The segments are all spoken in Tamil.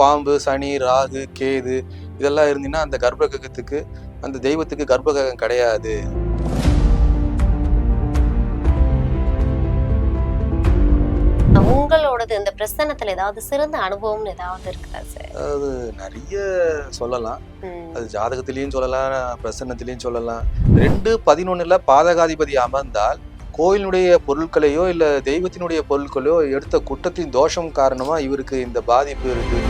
பாம்பு, சனி, ராகு, கேது இதெல்லாம் இருந்தீங்கன்னா அந்த கர்ப்பகிரகத்துக்கு அந்த தெய்வத்துக்கு கர்ப்பகிரகம் கிடையாது. உங்களோடது இந்த பிரசன்னத்துல ஏதாவது சிறந்த அனுபவம்னு ஏதாவது இருக்கா சார்? அதாவது நிறைய சொல்லலாம். அது ஜாதகத்திலையும் சொல்லலாம், பிரசன்னத்திலையும் சொல்லலாம். 2:11 பாதகாதிபதி அமர்ந்தால் கோயிலுடைய பொருட்களையோ இல்ல தெய்வத்தினுடைய பொருட்களையோ எடுத்த குற்றத்தின் தோஷம் காரணமா இவருக்கு இந்த பாதிப்பு இருக்கு.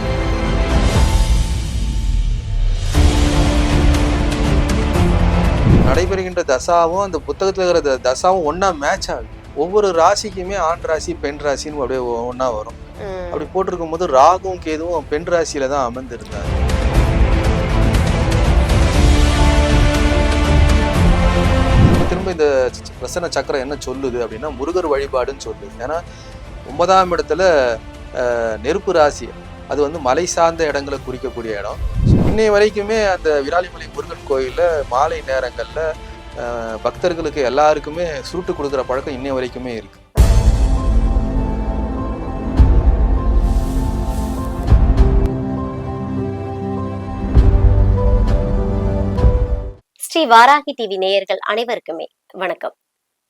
நடைபெறுகின்ற தசாவும் அந்த புத்தகத்துல இருக்கிற தசாவும் ஒன்னா மேட்ச் ஆகுது. ஒவ்வொரு ராசிக்குமே ஆண் ராசி பெண் ராசின்னு அப்படியே ஒன்னா வரும். அப்படி போட்டிருக்கும் போது ராகுவும் கேதுவும் பெண் ராசியில தான் அமர்ந்திருந்தாரு. திரும்ப இந்த பிரசன்ன சக்கரம் என்ன சொல்லுது அப்படின்னா முருகர் வழிபாடுன்னு சொல்லுது. ஏன்னா 9ஆம் இடத்துல நெருப்பு ராசி, அது வந்து மலை சார்ந்த இடங்களை குறிக்கக்கூடிய இடம். இன்னை வரைக்குமே அந்த விராலிமலை முருகன் கோயில்ல மாலை நேரங்கள்ல பக்தர்களுக்கு எல்லாருக்குமே சுருட்டு கொடுக்குற பழக்கம் இன்னை வரைக்குமே இருக்கு. ஸ்ரீ வாராகி டிவி நேயர்கள் அனைவருக்குமே வணக்கம்.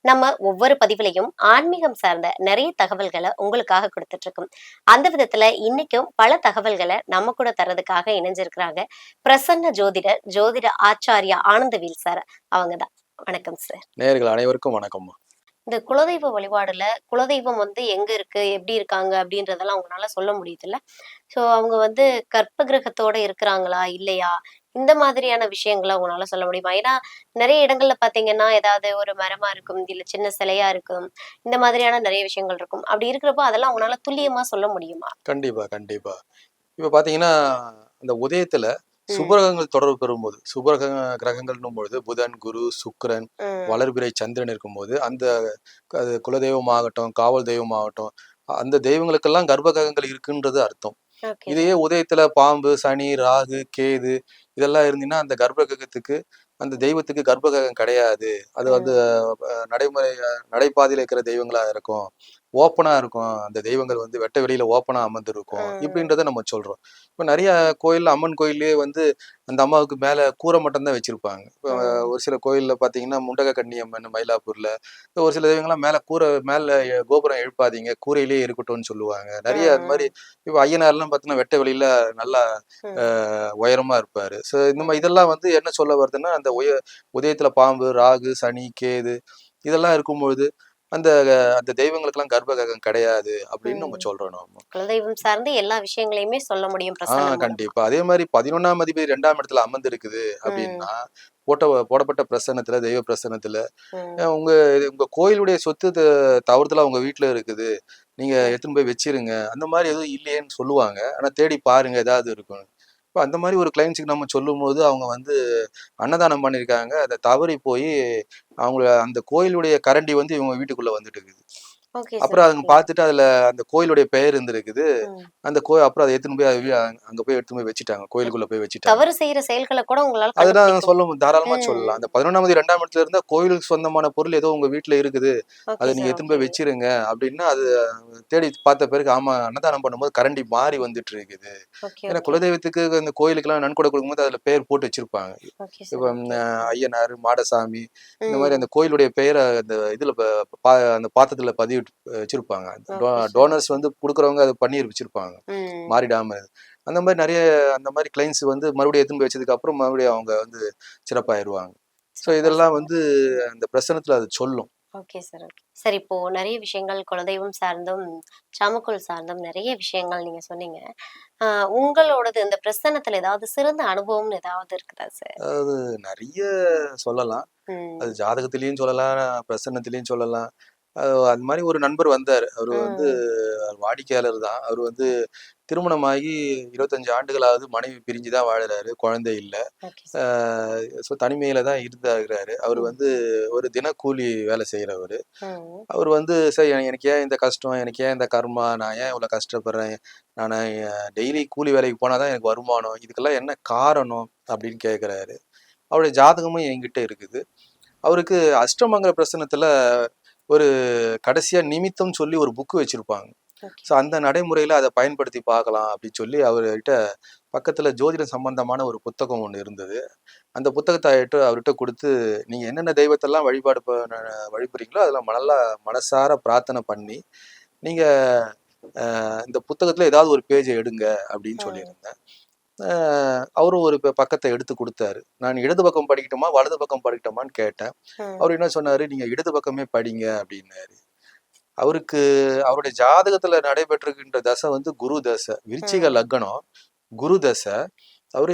நம்ம ஒவ்வொரு பதிவுலையும் ஆன்மீகம் சார்ந்த நிறைய தகவல்களை உங்களுக்காக கொடுத்துட்டு இருக்கோம். அந்த விதத்துல இன்னைக்கும் பல தகவல்களை நம்ம கூட தர்றதுக்காக இணைஞ்சிருக்கிறாங்க பிரசன்ன ஜோதிட ஆச்சாரியா ஆனந்தவேல் சார். அவங்கதான். வணக்கம் சார். நேயர்கள் அனைவருக்கும் வணக்கம். இந்த குலதெய்வ வழிபாடுல குலதெய்வம் எங்க இருக்கு, எப்படி இருக்காங்க அப்படின்றதெல்லாம் அவங்களால சொல்ல முடியுதுல்ல. சோ அவங்க கர்ப்ப கிரகத்தோட இருக்கிறாங்களா இல்லையா, இந்த மாதிரியான விஷயங்களை அவங்களால சொல்ல முடியுமா? ஏன்னா நிறைய இடங்கள்ல பாத்தீங்கன்னா ஏதாவது ஒரு மரமா இருக்கும், இல்ல சின்ன சிலையா இருக்கும், இந்த மாதிரியான நிறைய விஷயங்கள் இருக்கும். அப்படி இருக்கிறப்போ அதெல்லாம் அவங்களால துல்லியமா சொல்ல முடியுமா? கண்டிப்பா கண்டிப்பா. இப்ப பாத்தீங்கன்னா அந்த உதயத்துல சுபகிரகங்கள் தொடர்பு பெறும்போது, கிரகங்கள்னும் பொழுது புதன், குரு, சுக்கிரன், வளர்பிறை சந்திரன் இருக்கும்போது அந்த குலதெய்வம் ஆகட்டும், காவல் தெய்வம் ஆகட்டும், அந்த தெய்வங்களுக்கெல்லாம் கர்ப்பகிரகங்கள் இருக்குன்றது அர்த்தம். இதையே உதயத்துல பாம்பு, சனி, ராகு, கேது இதெல்லாம் இருந்தீங்கன்னா அந்த கர்ப்பகிரகத்துக்கு அந்த தெய்வத்துக்கு கர்ப்பகிரகம் கிடையாது. அது நடைபாதையில இருக்கிற தெய்வங்களா இருக்கும், ஓப்பனா இருக்கும். அந்த தெய்வங்கள் வெட்ட வெளியில ஓப்பனா அமர்ந்திருக்கும் இப்படின்றத நம்ம சொல்றோம். இப்ப நிறைய கோயில், அம்மன் கோயிலே அந்த அம்மாவுக்கு மேல கூரை மட்டும் தான் வச்சிருப்பாங்க. இப்போ ஒரு சில கோயில்ல பாத்தீங்கன்னா முண்டக கன்னி அம்மன் மயிலாப்பூர்ல ஒரு சில தெய்வங்கள்லாம் மேல கோபுரம் எழுப்பாதீங்க, கூரையிலேயே இருக்கட்டும்னு சொல்லுவாங்க. நிறைய அது மாதிரி. இப்ப ஐயனார்லாம் பாத்தீங்கன்னா வெட்ட வெளியில நல்லா உயரமா இருப்பாரு. ஸோ இந்த மாதிரி இதெல்லாம் என்ன சொல்ல வருதுன்னா அந்த உதயத்துல பாம்பு, ராகு, சனி, கேது இதெல்லாம் இருக்கும்பொழுது அந்த அந்த தெய்வங்களுக்கெல்லாம் கர்ப்பகிரகம் கிடையாது அப்படின்னு நம்ம சொல்றோம். நாம குலதெய்வம் சார்ந்து எல்லா விஷயங்களையுமே சொல்ல முடியும். கண்டிப்பா. அதே மாதிரி 11ஆம் அதிபதி 2ஆம் இடத்துல அமர்ந்து இருக்குது அப்படின்னா போடப்பட்ட பிரசன்னத்துல, தெய்வ பிரசன்னத்துல உங்க உங்க கோயிலுடைய சொத்து தவறுதலா உங்க வீட்டுல இருக்குது, நீங்க எடுத்துன்னு போய் வச்சிருங்க, அந்த மாதிரி எதுவும் இல்லையேன்னு சொல்லுவாங்க. ஆனா தேடி பாருங்க ஏதாவது இருக்கும். இப்போ அந்த மாதிரி ஒரு கிளைண்ட்ஸுக்கு நம்ம சொல்லும் போது அவங்க அன்னதானம் பண்ணியிருக்காங்க, அதை தவறி போய் அவங்க அந்த கோயிலுடைய கரண்டி இவங்க வீட்டுக்குள்ள வந்துட்டு இருக்குது. அப்புறம் அவங்க பார்த்துட்டு அதுல அந்த கோயிலுடைய பெயர் இருந்திருக்குது. அந்த அப்புறம் அதை எடுத்துன்னு போய் அங்க போய் எடுத்துன்னு போய் வச்சுட்டாங்க, கோயிலுக்குள்ள போய் வச்சுட்டாங்க. தவறு செய்யற செயல்களை கூட உங்களால அதெல்லாம் சொல்ல தாராளமா சொல்லலாம். அந்த 11ஆம் 2ஆம் இடத்துல இருந்தா கோயிலுக்கு சொந்தமான பொருள் ஏதோ உங்க வீட்டுல இருக்குது, அதை நீங்க எடுத்துன்னு போய் வச்சிருங்க அப்படின்னா அது தேடி பார்த்த பிறகு ஆமா அன்னதானம் பண்ணும்போது கரண்டி மாறி வந்துட்டு இருக்குது. ஏன்னா குலதெய்வத்துக்கு அந்த கோயிலுக்கு எல்லாம் நன்கொடை கொடுக்கும்போது அதுல பெயர் போட்டு வச்சிருப்பாங்க. இப்ப ஐயனார், மாடசாமி இந்த மாதிரி அந்த கோயிலுடைய பெயரை அந்த இதுல அந்த பாத்திரத்துல பதிவு வச்சிருப்பாங்க. டோனர்ஸ் கொடுக்குறவங்க அதை பண்ணி வச்சிருப்பாங்க மாறிடாம. அந்த மாதிரி நிறைய அந்த மாதிரி கிளைண்ட்ஸ் மறுபடியும் எடுத்துன்னு போய் வச்சதுக்கு அப்புறம் மறுபடியும் அவங்க சிறப்பாயிருவாங்க. ஸோ இதெல்லாம் அந்த பிரசனத்துல அது சொல்லும். Okay sir. Okay sir. இப்போ நிறைய விஷயங்கள் குலதெய்வம் சார்ந்தும் சாமக்கோள் சார்ந்தும் நிறைய விஷயங்கள் நீங்க சொன்னீங்க. உங்களோடது இந்த பிரசன்னத்துல ஏதாவது சிறந்த அனுபவம்னு ஏதாவது இருக்குதா சார்? அதாவது நிறைய சொல்லலாம். அது ஜாதகத்திலயும் சொல்லலாம், பிரசன்னத்திலயும் சொல்லலாம். அது மாதிரி ஒரு நண்பர் வந்தாரு. அவரு வாடிக்கையாளர் தான். அவரு திருமணமாகி 25 ஆண்டுகளாவது மனைவி பிரிஞ்சுதான் வாழுறாரு, குழந்தை இல்லை. ஸோ தனிமையில தான் இருந்தாரு. அவர் ஒரு தினக்கூலி வேலை செய்யறவரு. அவர் சார் எனக்கு ஏன் இந்த கஷ்டம், எனக்கு ஏன் இந்த கர்மா, நான் ஏன் இவ்வளவு கஷ்டப்படுறேன், நான் டெய்லி கூலி வேலைக்கு போனாதான் எனக்கு வருமானம், இதுக்கெல்லாம் என்ன காரணம் அப்படின்னு கேட்கிறாரு. அவருடைய ஜாதகமும் என்கிட்ட இருக்குது. அவருக்கு அஷ்டமங்கல பிரசனத்துல ஒரு கடைசியா நிமித்தம் சொல்லி ஒரு புக்கு வச்சிருப்பாங்க. ஓகே. ஸோ அந்த நடைமுறையில அதை பயன்படுத்தி பார்க்கலாம் அப்படின்னு சொல்லி அவர்கிட்ட பக்கத்துல ஜோதிடம் சம்பந்தமான ஒரு புத்தகம் ஒன்று இருந்தது. அந்த புத்தகத்தை அவர்கிட்ட கொடுத்து, நீங்க என்னென்ன தெய்வத்தெல்லாம் வழிபடுறீங்களோ அதெல்லாம் நல்லா மனசார பிரார்த்தனை பண்ணி நீங்க இந்த புத்தகத்துல ஏதாவது ஒரு பேஜை எடுங்க அப்படின்னு சொல்லியிருந்தேன். அவரும் ஒரு பக்கத்தை எடுத்து கொடுத்தாரு. நான் இடது பக்கம் படிக்கட்டுமா வலது பக்கம் படிக்கட்டுமான்னு கேட்டேன். அவர் என்ன சொன்னாரு, நீங்க இடது பக்கமே படிங்க அப்படின்னாரு. அவருக்கு அவருடைய ஜாதகத்துல நடைபெற்றிருக்கின்ற தசை வந்து குரு தசை, விருச்சிக லக்னம், குரு தசை. அவரு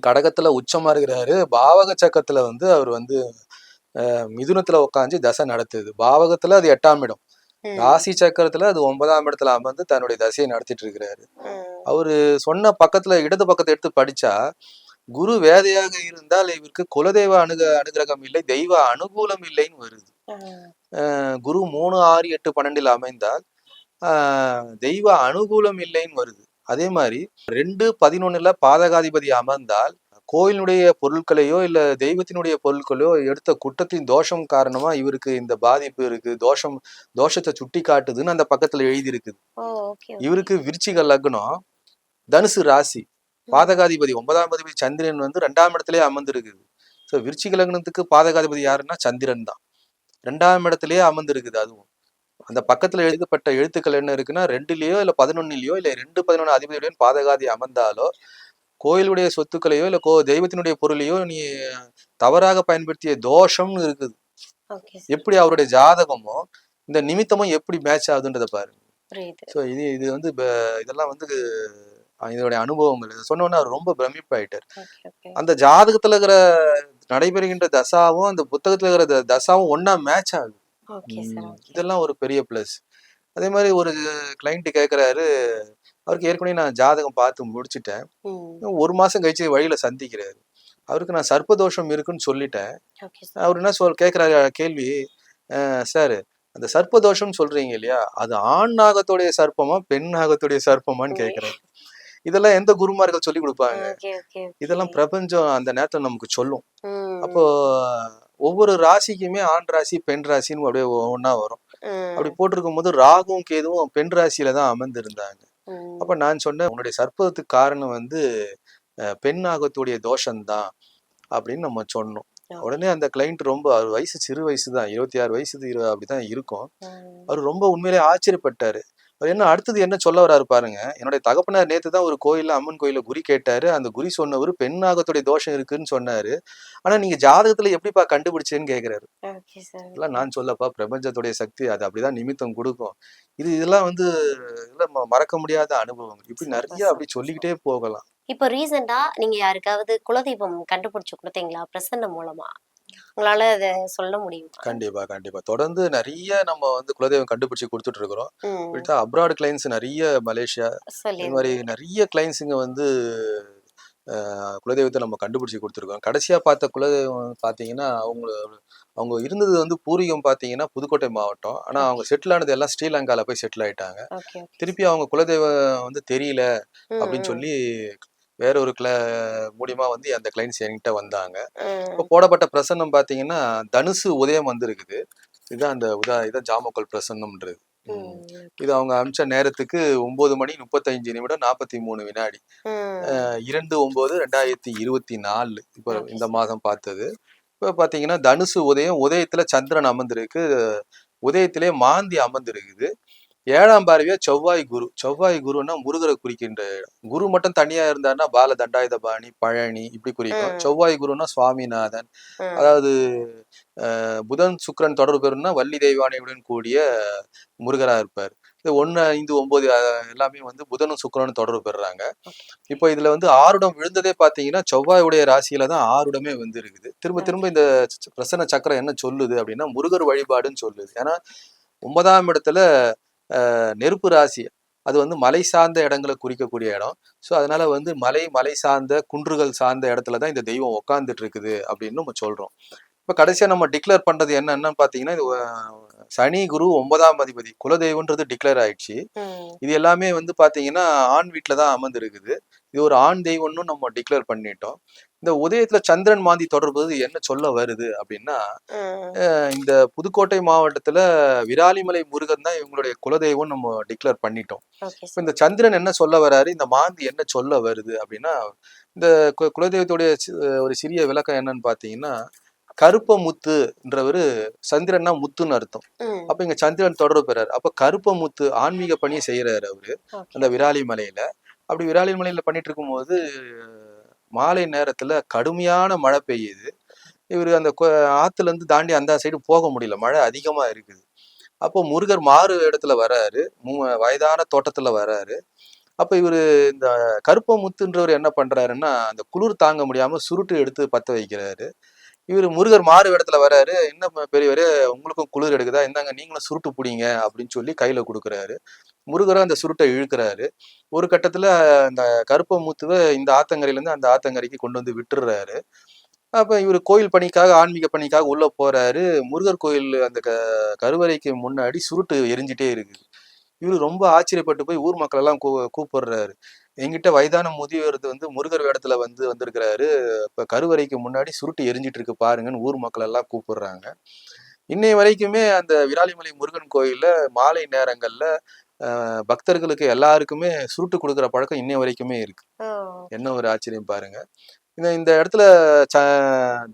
கடகத்துல உச்சமா இருக்கிறாரு. பாவக சக்கரத்துல வந்து அவர் வந்து மிதுனத்துல உட்காந்து தசை நடத்துது. பாவகத்துல அது 8ஆம் இடம், ராசி சக்கரத்துல அது 9ஆம் இடத்துல அமர்ந்து தன்னுடைய தசையை நடத்திட்டு இருக்கிறாரு. அவரு சொன்ன பக்கத்துல இடது பக்கத்தை எடுத்து படிச்சா, குரு வேதையாக இருந்தால் இவருக்கு குலதெய்வ அனுகிரகம் இல்லை, தெய்வ அனுகூலம் இல்லைன்னு வருது. குரு 3, 6, 8, 12 அமைந்தால் தெய்வ அனுகூலம் இல்லைன்னு வருது. அதே மாதிரி 2, 11 பாதகாதிபதி அமர்ந்தால் கோயிலுடைய பொருட்களையோ இல்ல தெய்வத்தினுடைய பொருட்களையோ எடுத்த குற்றத்தின் தோஷம் காரணமா இவருக்கு இந்த பாதிப்பு இருக்கு, தோஷத்தை சுட்டி காட்டுதுன்னு அந்த பக்கத்துல எழுதி இருக்குது. இவருக்கு விருச்சிக லக்னம், தனுசு ராசி, பாதகாதிபதி 9ஆம் அதிபதி சந்திரன் வந்து 2ஆம் இடத்திலேயே அமர்ந்திருக்குது. ஸோ விருச்சிக லக்னத்துக்கு பாதகாதிபதி யாருன்னா சந்திரன் தான். 2ஆம் இடத்திலேயே அமர்ந்திருக்குது. அதுவும் அந்த பக்கத்துல எழுதப்பட்ட எழுத்துக்கள் என்ன இருக்குன்னா 2லயோ இல்ல 11லயோ இல்ல 2, 11 அதிபதியுடன் பாதகாதி அமர்ந்தாலோ கோயிலுடைய சொத்துக்களையோ இல்ல தெய்வத்தினுடைய பொருளையோ நீ தவறாக பயன்படுத்திய தோஷம்னு இருக்குது. எப்படி அவருடைய ஜாதகமோ இந்த நிமித்தமும் எப்படி மேட்ச் ஆகுதுன்றத பாருங்க. ஸோ இது வந்து இதெல்லாம் வந்து இதோடைய அனுபவங்கள். இதை சொன்னோன்னா அவர் ரொம்ப பிரமிப்பாயிட்டார். அந்த ஜாதகத்துல இருக்கிற நடைபெறுகின்ற தசாவும் அந்த புத்தகத்துல இருக்கிற தசாவும் ஒன்னா மேட்ச் ஆகுது. இதெல்லாம் ஒரு பெரிய பிளஸ். அதே மாதிரி ஒரு கிளைண்ட் கேட்கிறாரு, அவருக்கு ஏற்கனவே நான் ஜாதகம் பார்த்து முடிச்சுட்டேன். 1 மாசம் கழிச்சு வழியில சந்திக்கிறாரு. அவருக்கு நான் சர்ப்பதோஷம் இருக்குன்னு சொல்லிட்டேன். அவர் என்ன கேட்கிறாரு கேள்வி, சார் அந்த சர்ப்பதோஷம்னு சொல்றீங்க இல்லையா, அது ஆண் நாகத்துடைய சர்ப்பமா பெண் நாகத்துடைய சர்ப்பமான்னு கேட்கிறாரு. இதெல்லாம் எந்த குருமார்கள் சொல்லி கொடுப்பாங்க? இதெல்லாம் பிரபஞ்சம் அந்த நேரத்துல நமக்கு சொல்லும். அப்போ ஒவ்வொரு ராசிக்குமே ஆண் ராசி பெண் ராசின்னு அப்படியே ஒவ்வொன்னா வரும். அப்படி போட்டிருக்கும் போது ராகுவும் கேதுவும் பெண் ராசியில தான் அமர்ந்திருந்தாங்க. அப்ப நான் சொன்னேன், உன்னுடைய சர்ப்பத்துக்கு காரணம் வந்து பெண் நாகத்துடைய தோஷம்தான் அப்படின்னு நம்ம சொன்னோம். உடனே அந்த கிளைண்ட் ரொம்ப, அவர் வயசு சிறு வயசு தான், 26 வயசு அப்படிதான் இருக்கும். அவர் ரொம்ப உண்மையிலே ஆச்சரியப்பட்டாரு. என்ன அடுத்தது என்ன சொல்ல வராரு பாருங்க. என்னுடைய தகப்பனார் நேத்து தான் ஒரு கோயில்ல, அம்மன் கோயில குறி கேட்டாரு. அந்த குறி சொன்னவர் பெண் நாகத்துடைய தோஷம் இருக்குன்னு சொன்னாரு. ஆனா நீங்க ஜாதகத்துல எப்படிப்பா கண்டுபிடிச்சேன்னு கேக்குறாரு. இதெல்லாம் நான் சொல்லப்பா, பிரபஞ்சத்துடைய சக்தி அது அப்படிதான் நிமித்தம் கொடுக்கும். இதெல்லாம் வந்து மறக்க முடியாத அனுபவங்கள். இப்படி நிறைய அப்படி சொல்லிக்கிட்டே போகலாம். இப்போ ரீசெண்டா நீங்க யாருக்காவது குலதெய்வம் கண்டுபிடிச்சு கொடுத்தீங்களா பிரசன்னம் மூலமா? உங்களால அதை சொல்ல முடியுமா? கண்டிப்பா தொடர்ந்து நிறைய நம்ம வந்து குலதெய்வம் கண்டுபிடிச்சு கொடுத்துட்டு இருக்கிறோம். அப்ராட் கிளைண்ட்ஸ் நிறைய, மலேசியா இந்த மாதிரி நிறைய கிளைண்ட்ஸுங்க வந்து குலதெய்வத்தை நம்ம கண்டுபிடிச்சு கொடுத்துருக்கோம். கடைசியா பார்த்த குலதெய்வம் பாத்தீங்கன்னா அவங்க இருந்தது வந்து பூர்வீகம் பாத்தீங்கன்னா புதுக்கோட்டை மாவட்டம். ஆனா அவங்க செட்டில் ஆனது எல்லாம் ஸ்ரீலங்கால போய் செட்டில் ஆயிட்டாங்க. திருப்பி அவங்க குலதெய்வம் வந்து தெரியல அப்படின்னு சொல்லி வேற ஒரு மூலியமா வந்து அந்த கிளைண்ட்ஸ் என்கிட்ட வந்தாங்க. இப்போ போடப்பட்ட பிரசன்னம் பாத்தீங்கன்னா தனுசு உதயம் வந்திருக்குது. இதுதான் அந்த இதான் ஜாமக்கல் பிரசன்னம்ன்றது. இது அவங்க அமிச்ச நேரத்துக்கு 9 மணி 35 நிமிடம் 43 வினாடி, 2/9/2024. இப்போ இந்த மாதம் பார்த்தது. இப்போ பாத்தீங்கன்னா தனுசு உதயத்துல சந்திரன் அமர்ந்திருக்கு, உதயத்திலே மாந்தி அமர்ந்திருக்குது. 7ஆம் பார்வையா செவ்வாய் குருன்னா முருகரை குறிக்கின்ற இடம். குரு மட்டும் தனியா இருந்தாருன்னா பால தண்டாயுதபாணி, பழனி இப்படி குறிக்கும். செவ்வாய் குருன்னா சுவாமிநாதன், அதாவது புதன் சுக்கிரன் தொடர்பு பெறும்னா வள்ளி தெய்வானையுடன் கூடிய முருகரா இருப்பார். இது 1, 5, 9 எல்லாமே வந்து புதனும் சுக்கிரனும் தொடர்பு பெறுறாங்க. இப்போ இதுல வந்து ஆருடம் விழுந்ததே பாத்தீங்கன்னா செவ்வாயுடைய ராசியில தான் ஆருடமே வந்து இருக்குது. திரும்ப இந்த பிரசன்ன சக்கரம் என்ன சொல்லுது அப்படின்னா முருகர் வழிபாடுன்னு சொல்லுது. ஏன்னா 9ஆம் இடத்துல நெருப்பு ராசி, அது வந்து மலை சார்ந்த இடங்களை குறிக்கக்கூடிய இடம். ஸோ அதனால வந்து மலை சார்ந்த குன்றுகள் சார்ந்த இடத்துல தான் இந்த தெய்வம் உட்கார்ந்துட்டு இருக்குது அப்படின்னு நம்ம சொல்றோம். இப்ப கடைசியா நம்ம டிக்ளேர் பண்றது என்னன்னு பாத்தீங்கன்னா, இது சனி, குரு 9ஆம் அதிபதி குலதெய்வம்ன்றது டிக்ளேர் ஆயிடுச்சு. ம். இது எல்லாமே வந்து பாத்தீங்கன்னா, ஆண் வீட்ல தான் அமர்ந்திருக்குது. இது ஒரு ஆண் தெய்வம்னு நம்ம டிக்ளேர் பண்ணிட்டோம். இந்த உதயத்துல சந்திரன் மாந்தி தொடர்பு என்ன சொல்ல வருது அப்படின்னா, ம். இந்த புதுக்கோட்டை மாவட்டத்துல விராலிமலை முருகன் தான் இவங்களுடைய குலதெய்வம் நம்ம டிக்ளேர் பண்ணிட்டோம். ஓகே இப்ப சார். இந்த சந்திரன் என்ன சொல்ல வராரு, இந்த மாந்தி என்ன சொல்ல வருது அப்படின்னா, இந்த குலதெய்வத்துடைய ஒரு சிறிய விளக்கம் என்னன்னு பாத்தீங்கன்னா, கருப்ப முத்துன்றவரு சந்திரன்னா முத்துன்னு அர்த்தம். ம். அப்ப இங்க சந்திரன் தொடர்பு பெறாரு. அப்ப கருப்ப முத்து ஆன்மீக பணியை செய்யறாரு அவரு ஓகே. அந்த விராலி மலையில. அப்படி விராலி மலையில பண்ணிட்டு இருக்கும்போது மாலை நேரத்துல கடுமையான மழை பெய்யுது. இவரு அந்த ஆத்துல இருந்து தாண்டி அந்த சைடு போக முடியல, மழை அதிகமா இருக்குது. அப்போ முருகர் மாறு இடத்துல வராரு, வயதான தோட்டத்துல வராரு. அப்ப இவரு இந்த கருப்ப முத்துன்றவர் என்ன பண்றாருன்னா, அந்த குளிர் தாங்க முடியாம சுருட்டு எடுத்து பத்த வைக்கிறாரு. இவரு முருகர் மாறு வேடத்துல வராரு. என்ன பெரியவரே, உங்களுக்கும் குளிர் எடுக்குதா, இந்தாங்க நீங்களும் சுருட்டு புடிங்க அப்படின்னு சொல்லி கையில கொடுக்குறாரு. முருகரும் அந்த சுருட்டை இழுக்கிறாரு. ஒரு கட்டத்துல அந்த கருப்ப மூத்துவ இந்த ஆத்தங்கரையில இருந்து அந்த ஆத்தங்கரைக்கு கொண்டு வந்து விட்டுறாரு. அப்ப இவரு கோயில் பணிக்காக, ஆன்மீக பணிக்காக உள்ள போறாரு. முருகர் கோயில் அந்த கருவறைக்கு முன்னாடி சுருட்டு எரிஞ்சிட்டே இருக்குது. இவரு ரொம்ப ஆச்சரியப்பட்டு போய் ஊர் மக்கள் எல்லாம் கூப்பிடுறாரு. என்கிட்ட வயதான முதியவர் வந்து முருகர் வேடத்துல வந்திருக்கிறாரு. இப்ப கருவறைக்கு முன்னாடி சுருட்டு எரிஞ்சிட்டு இருக்கு பாருங்கன்னு ஊர் மக்கள் எல்லாம் கூப்பிடுறாங்க. இன்னைய வரைக்குமே அந்த விராலிமலை முருகன் கோயில்ல மாலை நேரங்கள்ல பக்தர்களுக்கு எல்லாருக்குமே சுருட்டு கொடுக்குற பழக்கம் இன்னைய வரைக்குமே இருக்கு. ஓ! என்ன ஒரு ஆச்சரியம் பாருங்க. இந்த இந்த இடத்துல ச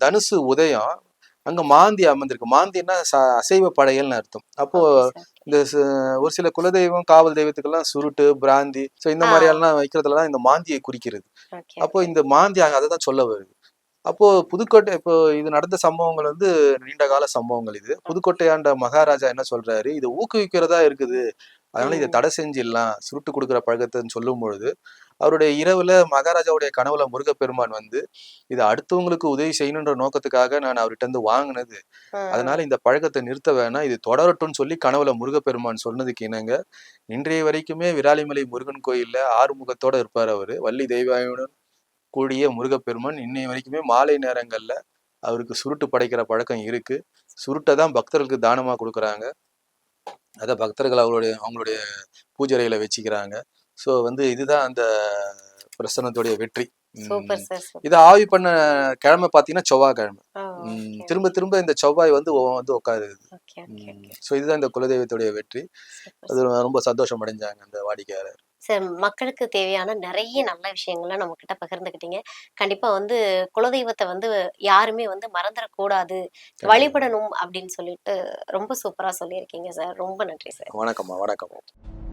தனுசு உதயம், அங்க மாந்தி அமர்ந்திருக்கு. மாந்தின்னா அசைவ படையல்னு அர்த்தம். அப்போ ஓகே சார். இந்த ஒரு சில குலதெய்வம், காவல் தெய்வத்துக்கெல்லாம் சுருட்டு, பிராந்தி இந்த ஆ. மாதிரி எல்லாம் வைக்கிறதுலாம் இந்த மாந்தியை குறிக்கிறது. ஓகே, அப்போ ஓகே. இந்த மாந்தி அதை தான் சொல்ல வருது. அப்போ புதுக்கோட்டை இப்போ இது நடந்த சம்பவங்கள் வந்து நீண்ட கால சம்பவங்கள் இது. ஓகே. புதுக்கோட்டை ஆண்ட மகாராஜா என்ன சொல்றாரு, இது ஊக்குவிக்கிறதா இருக்குது. அதனால இதை ம். தடை செஞ்சிடலாம் சுருட்டு கொடுக்குற பழக்கத்தைன்னு சொல்லும் பொழுது, அவருடைய இரவுல மகாராஜாவுடைய கனவுல முருகப்பெருமான் வந்து, இது அடுத்தவங்களுக்கு உதவி செய்யணுன்ற நோக்கத்துக்காக நான் அவர்கிட்ட இருந்து வாங்கினது. அதனால ம். இந்த பழக்கத்தை நிறுத்த வேணாம், இது தொடரட்டும்னு சொல்லி கனவுல முருகப்பெருமான் சொன்னதுக்கு இணங்க, இன்றைய வரைக்குமே விராலிமலை முருகன் கோயில்ல ஆறுமுகத்தோட இருப்பார் அவரு. வள்ளி தெய்வானையுடன் கூடிய முருகப்பெருமான் இன்னைய வரைக்குமே மாலை நேரங்கள்ல அவருக்கு சுருட்டு படைக்கிற பழக்கம் இருக்கு. சுருட்டை தான் பக்தர்களுக்கு தானமா கொடுக்குறாங்க. அதை பக்தர்கள் அவங்களுடைய பூஜை அறையில வச்சுக்கிறாங்க. ஸோ வந்து இதுதான் அந்த பிரசனத்துடைய வெற்றி. சூப்பர் உம் சார். இதை சூப்பர். ஆய்வு பண்ண கிழமை பார்த்தீங்கன்னா செவ்வாய்க்கிழமை. ஓ! ஓகே, திரும்ப ஓகே. திரும்ப இந்த செவ்வாய் வந்து வந்து உட்காருது. Okay, okay, okay. ஸோ இதுதான் இந்த குலதெய்வத்துடைய வெற்றி. சூப்பர், அது சூப்பர். ரொம்ப சந்தோஷம் அடைஞ்சாங்க அந்த வாடிக்கையாளர். சார், மக்களுக்கு தேவையான நெறைய நல்ல விஷயங்கள நம்மகிட்ட பகிர்ந்துக்கிட்டீங்க. கண்டிப்பா வந்து குலதெய்வத்த வந்து யாருமே வந்து மறந்துறக்கூடாது, கண்டிப்பா. வழிபடணும் அப்படின்னு சொல்லிட்டு ரொம்ப சூப்பரா சொல்லியிருக்கீங்க சார். ரொம்ப நன்றி சார். வணக்கம்மா, வணக்கம்.